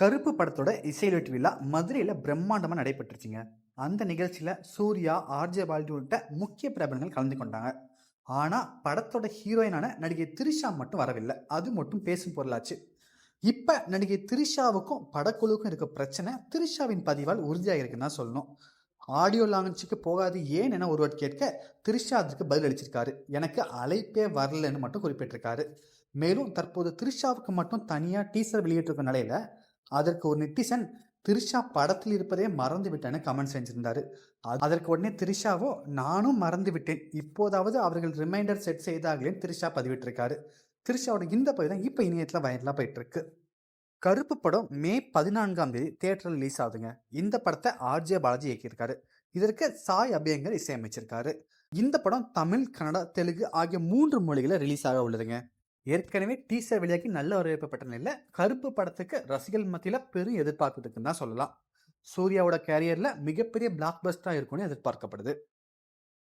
கருப்பு படத்தோட இசை வெளியீட்டு விழா மதுரையில் பிரம்மாண்டமாக நடைபெற்றுச்சுங்க. அந்த நிகழ்ச்சியில் சூர்யா, ஆர்ஜே பாலாஜி உள்ளிட்ட முக்கிய பிரபலங்கள் கலந்து கொண்டாங்க. ஆனால் படத்தோட ஹீரோயினான நடிகை திரிஷா மட்டும் வரவில்லை. அது மட்டும் பேசும் பொருளாச்சு. இப்போ நடிகை திரிஷாவுக்கும் படக்குழுவுக்கும் இருக்க பிரச்சனை திரிஷாவின் பதிவால் உறுதியாக இருக்குன்னு தான் சொல்லணும். ஆடியோ லான்ச்சுக்கு போகாது ஏன் என ஒருவர் கேட்க திரிஷா அதற்கு பதில் அளிச்சிருக்காரு. எனக்கு அழைப்பே வரலன்னு மட்டும் குறிப்பிட்டிருக்காரு. மேலும் தற்போது திரிஷாவுக்கு மட்டும் தனியாக டீசர் வெளியிட்டிருக்க நிலையில அதற்கு ஒரு நெட்டிசன் திரிஷா படத்தில் இருப்பதே மறந்து விட்டேன்னு கமெண்ட் செஞ்சிருந்தாரு. அதற்கு உடனே திரிஷாவோ நானும் மறந்து விட்டேன், இப்போதாவது அவர்கள் ரிமைண்டர் செட் செய்தார்களேன்னு திரிஷா பதிவிட்டிருக்காரு. திரிஷாவோட இந்த பதிவு தான் இப்போ இணையத்தில் வைரலாக போயிட்டு இருக்கு. கருப்பு படம் மே 14ஆம் தேதி தியேட்டரில் ரிலீஸ் ஆகுதுங்க. இந்த படத்தை ஆர்ஜே பாலாஜி இயக்கியிருக்காரு. இதற்கு சாய் அபியங்கர் இசையமைச்சிருக்காரு. இந்த படம் தமிழ், கன்னடா, தெலுங்கு ஆகிய 3 மொழிகளில் ரிலீஸ் ஆக உள்ளதுங்க. ஏற்கனவே டீசர் வெளியாகி நல்ல வரவேற்பு பெற்ற நிலையில் கருப்பு படத்துக்கு ரசிகர்கள் மத்தியில் பெரும் எதிர்பார்ப்பு இருக்குன்னு தான் சொல்லலாம். சூர்யாவோட கேரியரில் மிகப்பெரிய பிளாக் பஸ்டராக இருக்கும்னு எதிர்பார்க்கப்படுது.